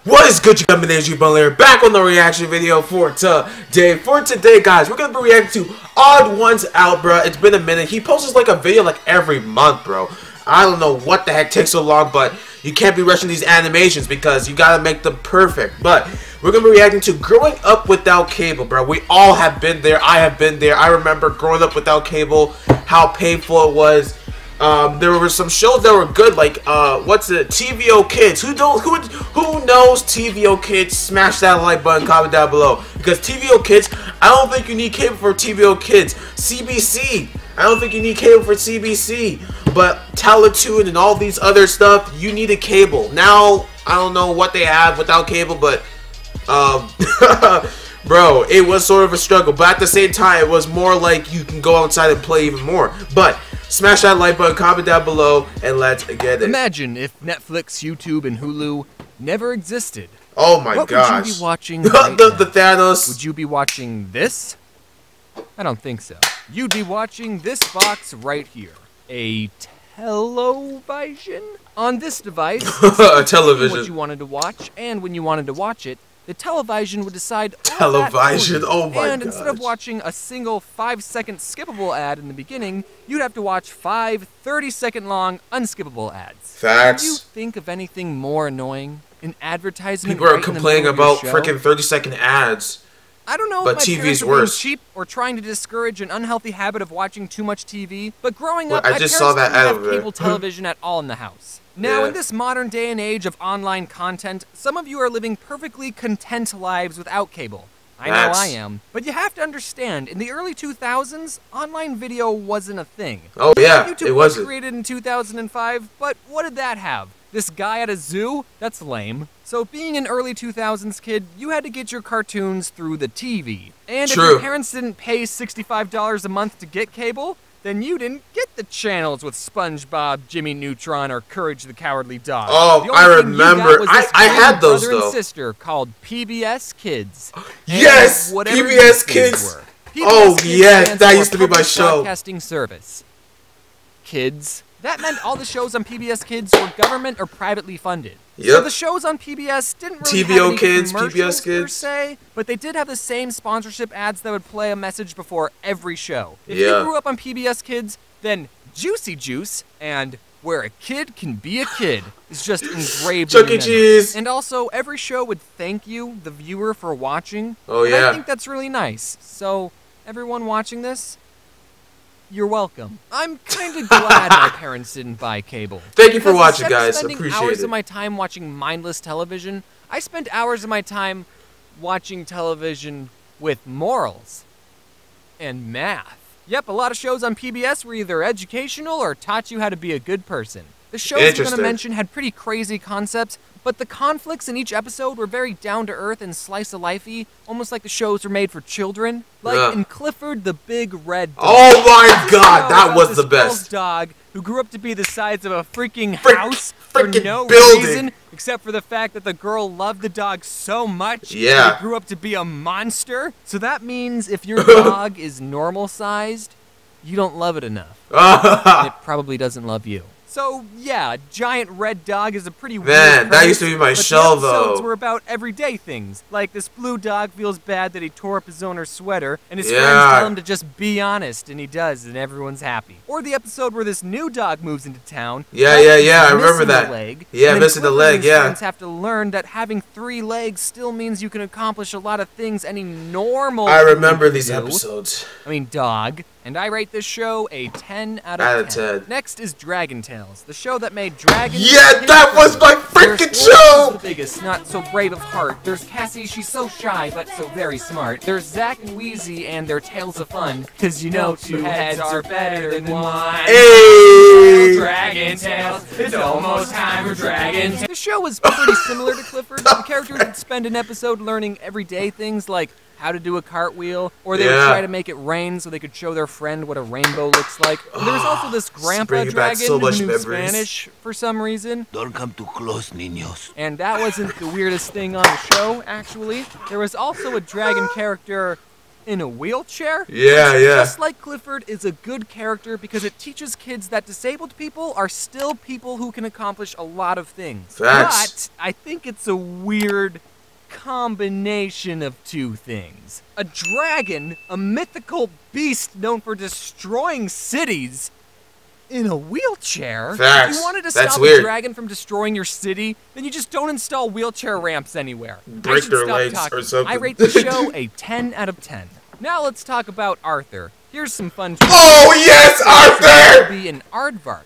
What is good, you guys? You Bun Layer back on the reaction video for today. Guys, we're gonna be reacting to TheOdd1sOut, bro. It's been a minute. He posts like a video like every month, bro. I don't know what the heck takes so long, but you can't be rushing these animations because you gotta make them perfect. But we're gonna be reacting to growing up without cable, bro. We all have been there. I have been there. I remember growing up without cable, how painful it was. There were some shows that were good, like what's it? TVO Kids. Who knows TVO Kids? Smash that like button, comment down below. Because TVO Kids, I don't think you need cable for TVO Kids. CBC, I don't think you need cable for CBC. But Teletoon and all these other stuff, you need a cable. Now I don't know what they have without cable, but bro, it was sort of a struggle. But at the same time, it was more like you can go outside and play even more. But smash that like button, comment down below, and let's get it. Imagine if Netflix, YouTube, and Hulu never existed. Oh my gosh. What would you be watching right now? The Thanos. Would you be watching this? I don't think so. You'd be watching this box right here. A television? On this device, a television. What you wanted to watch, and when you wanted to watch it, the television would decide television. Oh my god. And instead of watching a single 5-second skippable ad in the beginning, you'd have to watch 5 30-second long unskippable ads. Facts. Can you think of anything more annoying? An advertisement. People are complaining about freaking 30-second ads. I don't know but if my TV parents is are being worse. cheap or trying to discourage an unhealthy habit of watching too much TV, but growing up, I my just parents saw that didn't ad have cable television at all in the house. Now, Yeah. in this modern day and age of online content, some of you are living perfectly content lives without cable. I know I am. But you have to understand, in the early 2000s, online video wasn't a thing. Oh yeah, YouTube it was wasn't. created in 2005, but what did that have? This guy at a zoo? That's lame. So being an early 2000s kid, you had to get your cartoons through the TV. And if your parents didn't pay $65 a month to get cable, then you didn't get the channels with SpongeBob, Jimmy Neutron, or Courage the Cowardly Dog. Oh, I remember. I had those brother though. And sister called PBS Kids. Yes, PBS Kids. Oh yes, that used to be my show. Broadcasting service. Kids. That meant all the shows on PBS Kids were government or privately funded. Yep. So the shows on PBS didn't really TVO have any Kids, commercials PBS Kids. per se, but they did have the same sponsorship ads that would play a message before every show. If Yeah. you grew up on PBS Kids, then Juicy Juice and Where a Kid Can Be a Kid is just engraved Chuck in your E. memory. Cheese. And also, every show would thank you, the viewer, for watching. Oh and yeah. I think that's really nice. So, everyone watching this, you're welcome. I'm kind of glad my parents didn't buy cable. Thank you for Because watching, instead of guys. spending Appreciate hours it. of my time watching mindless television, I spent hours of my time watching television with morals and math. Yep, a lot of shows on PBS were either educational or taught you how to be a good person. The shows I'm going to mention had pretty crazy concepts, but the conflicts in each episode were very down-to-earth and slice-of-life-y, almost like the shows were made for children. Like in Clifford the Big Red Dog. Oh my god, that was the best. Dog who grew up to be the size of a freaking house for no building. reason, except for the fact that the girl loved the dog so much Yeah. that it grew up to be a monster. So that means if your dog is normal-sized, you don't love it enough. And it probably doesn't love you. So, yeah, Giant Red Dog is a pretty weird Man, that premise, used to be my but show, the episodes though. were about everyday things. Like, this blue dog feels bad that he tore up his owner's sweater, and his friends tell him to just be honest, and he does, and everyone's happy. Or the episode where this new dog moves into town. Yeah, I remember that. Yeah, missing the leg, yeah. Friends have to learn that having 3 legs still means you can accomplish a lot of things any normal I remember these do. episodes. I mean, dog. And I rate this show a 10 out of 10. Next is Dragon Tales, the show that made dragons. Yeah, that was my freaking show! The biggest, not so brave of heart. There's Cassie, she's so shy, but so very smart. There's Zack and Wheezy and their Tales of Fun, cause you know 2 heads are better than 1. Hey! Dragon Tales, it's almost time for Dragon Tales. The show was pretty similar to Clifford. The characters would spend an episode learning everyday things like how to do a cartwheel, or they would try to make it rain so they could show their friend what a rainbow looks like. And there was also this grandpa dragon who knew Spanish for some reason. Don't come too close, niños. And that wasn't the weirdest thing on the show, actually. There was also a dragon character in a wheelchair? Yeah, Which, yeah. Just Like Clifford is a good character because it teaches kids that disabled people are still people who can accomplish a lot of things. Facts. But I think it's a weird combination of two things. A dragon, a mythical beast known for destroying cities, in a wheelchair? Facts. If you wanted to That's stop weird. a dragon from destroying your city, then you just don't install wheelchair ramps anywhere. Break I should their stop legs talking. or something. I rate the show a 10 out of 10. Now let's talk about Arthur. Here's some fun. Oh yes, Arthur! Be an aardvark.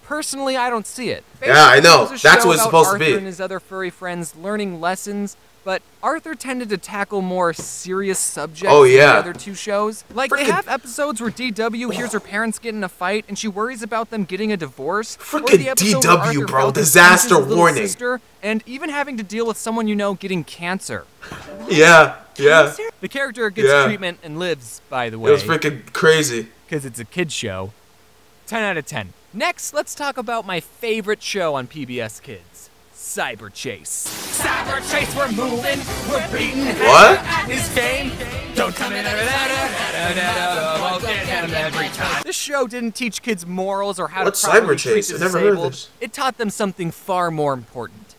Personally, I don't see it. Yeah, I know. Basically, it was a That's show what it's about supposed to Arthur be. and his other furry friends learning lessons, but Arthur tended to tackle more serious subjects Oh, than yeah. the other two shows. Like, they Frickin- have episodes where DW hears her parents get in a fight and she worries about them getting a divorce. Or Frickin' the episode where DW, Arthur bro. felt his Disaster punches his little warning. Sister, and even having to deal with someone you know getting cancer. Yeah, yeah. The character gets Yeah. treatment and lives, by the It way. was freaking crazy. Because it's a kid's show. 10 out of 10. Next, let's talk about my favorite show on PBS Kids, Cyber Chase. Cyber Chase, we're moving, we're beating. What? This game, don't come in we'll get him every time. This show didn't teach kids morals or how What's to properly Cyber Chase? treat I the never heard of disabled. this. It taught them something far more important.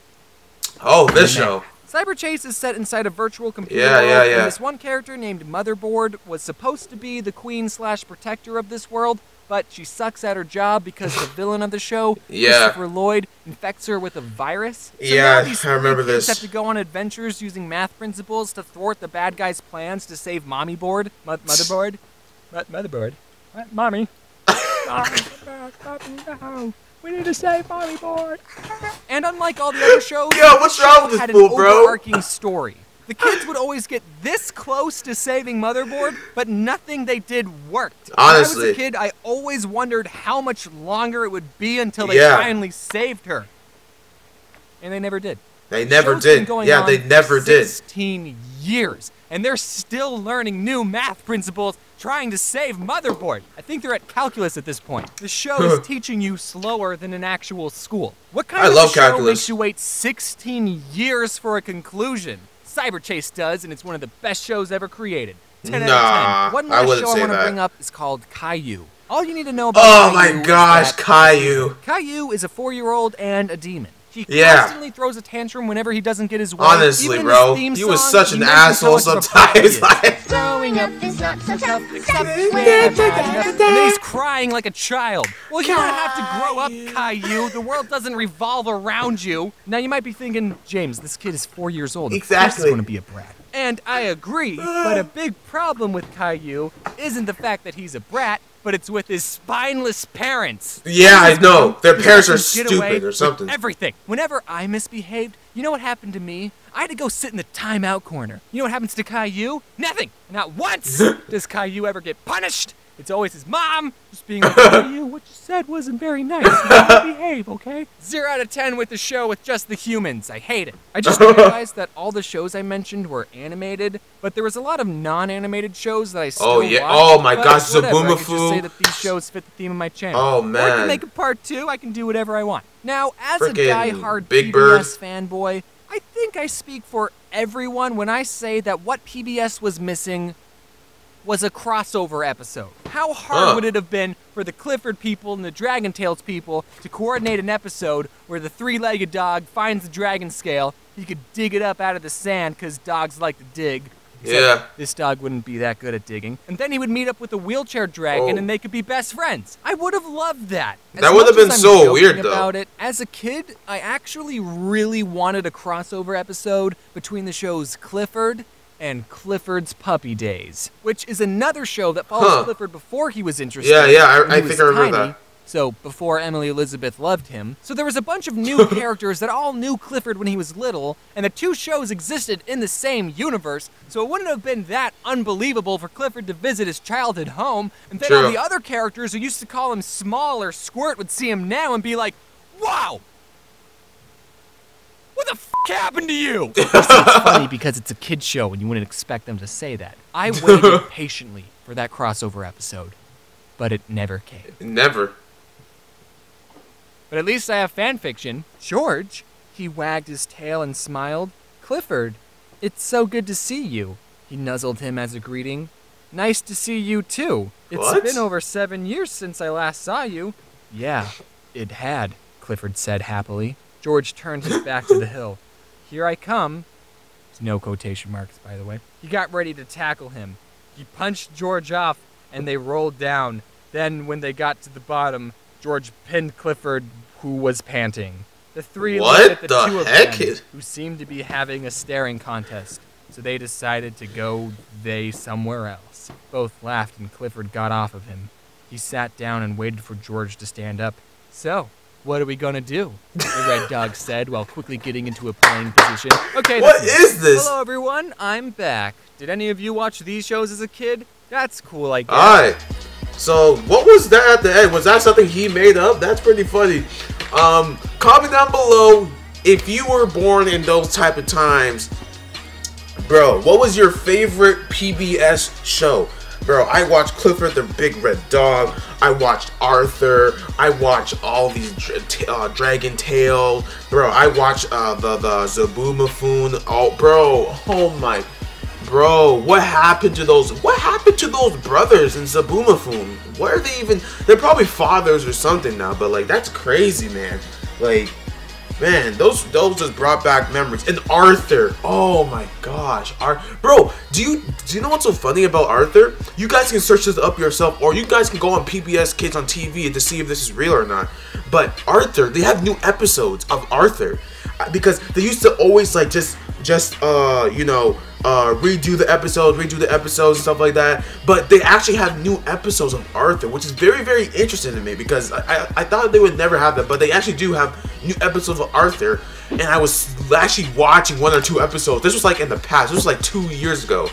Oh, this show. Cyber Chase is set inside a virtual computer Yeah, world, yeah, yeah. and this one character named Motherboard was supposed to be the queen/protector of this world, but she sucks at her job because the villain of the show, Yeah. Christopher Lloyd, infects her with a virus. So Yeah, now these I remember three kids this. have to go on adventures using math principles to thwart the bad guy's plans to save Mommy Board. Motherboard? Motherboard? Mommy? No. We need to save Mommy Board. And unlike all the other shows, Yo, what's this wrong show with this had fool, an bro? overarching story. The kids would always get this close to saving Motherboard, but nothing they did worked. When I was Honestly. a kid, I always wondered how much longer it would be until they Yeah. finally saved her. And they never did. They never Show's been did. going Yeah, on they never for did. 16 years, and they're still learning new math principles trying to save Motherboard. I think they're at calculus at this point. The show is teaching you slower than an actual school. What kind I of love a show calculus. makes you wait 16 years for a conclusion? Cyber Chase does, and it's one of the best shows ever created. 10 out Nah, of 10. One I last wouldn't show I say want to that. bring up is called Caillou. All you need to know about Oh Caillou my is gosh, that Caillou. Caillou is a 4-year-old and a demon. He Yeah. constantly throws a tantrum whenever he doesn't get his way. Honestly, Even in bro, his theme he was song, such he an mentions how asshole much of a brat he sometimes. is. Like, Growing up is not so tough, except when I've had enough. And then he's crying like a child. Well, you don't have to grow up, Caillou. The world doesn't revolve around you. Now, you might be thinking, James, this kid is 4 years old. Of course Exactly. he's going to be a brat. And I agree, but a big problem with Caillou isn't the fact that he's a brat, but it's with his spineless parents. yeah, I know. Their He parents are lets him get away stupid or with something. Everything. Whenever I misbehaved, you know what happened to me? I had to go sit in the timeout corner. You know what happens to Caillou? Nothing. Not once does Caillou ever get punished. It's always his mom just being like, Caillou, what you said wasn't very nice. Now behave, okay? 0 out of 10 with the show with just the humans. I hate it. I just realized that all the shows I mentioned were animated, but there was a lot of non-animated shows that I still Oh, yeah. watched, Oh, my but gosh, whatever, I could Zaboomafoo. just say that these shows fit the theme of my channel. Oh, Or I man. can make a part 2. I can do whatever I want. Now, as a Frickin' die-hard Big Bird. PBS fanboy, I think I speak for everyone when I say that what PBS was missing was a crossover episode. How hard would it have been for the Clifford people and the Dragon Tales people to coordinate an episode where the three-legged dog finds the dragon scale, he could dig it up out of the sand because dogs like to dig. Except Yeah. this dog wouldn't be that good at digging. And then he would meet up with a wheelchair dragon Oh. and they could be best friends. I would have loved that. As That would have much been as I'm so joking weird, though. about it, as a kid, I actually really wanted a crossover episode between the shows Clifford and Clifford's Puppy Days, which is another show that follows Huh. Clifford before he was interested. Yeah, yeah, when I he think was I remember tiny. that. So before Emily Elizabeth loved him. So there was a bunch of new characters that all knew Clifford when he was little, and the two shows existed in the same universe, so it wouldn't have been that unbelievable for Clifford to visit his childhood home, and then all True. the other characters who used to call him Small or Squirt would see him now and be like, wow! What the f*** happened to you? It's funny because it's a kid's show and you wouldn't expect them to say that. I waited patiently for that crossover episode, but it never came. Never. But at least I have fan fiction. George, he wagged his tail and smiled. Clifford, it's so good to see you. He nuzzled him as a greeting. Nice to see you too. It's been over 7 years since I last saw you. Yeah, it had, Clifford said happily. George turned his back to the hill. Here I come. No quotation marks, by the way. He got ready to tackle him. He punched George off, and they rolled down. Then, when they got to the bottom, George pinned Clifford, who was panting. The three looked at the two of them, who seemed to be having a staring contest, so they decided to go somewhere else. Both laughed, and Clifford got off of him. He sat down and waited for George to stand up. So, what are we gonna do? The Red Dog said while quickly getting into a playing position. Okay, what is this? Hello everyone, I'm back. Did any of you watch these shows as a kid? That's cool, I guess. Alright. So, what was that at the end? Was that something he made up? That's pretty funny. Comment down below if you were born in those type of times. Bro, what was your favorite PBS show? Bro, I watched Clifford the Big Red Dog. I watched Arthur. I watched all these Dragon Tales. Bro, I watched the Zaboomafoo. Oh, bro. Oh my. Bro, what happened to those? What happened to those brothers in Zaboomafoo? Where are they even? They're probably fathers or something now. But like, that's crazy, man. Like, man, those just brought back memories. And Arthur, oh my gosh, bro, do you know what's so funny about Arthur? You guys can search this up yourself, or you guys can go on PBS Kids on TV to see if this is real or not. But Arthur, they have new episodes of Arthur because they used to always like just you know, redo the episodes and stuff like that. But they actually have new episodes of Arthur, which is very, very interesting to me because I thought they would never have that, but they actually do have new episodes of Arthur. And I was actually watching 1 or 2 episodes. This was like in the past. This was like 2 years ago,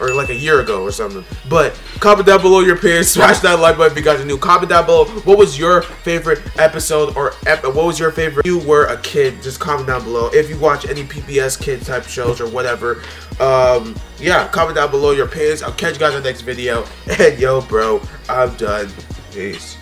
or like a year ago or something. But comment down below your opinions. Smash that like button if you guys are new. Comment down below what was your favorite episode, or what was your favorite you were a kid. Just comment down below if you watch any PBS kid type shows or whatever. Yeah, comment down below your opinions. I'll catch you guys in the next video. And yo, bro, I'm done. Peace.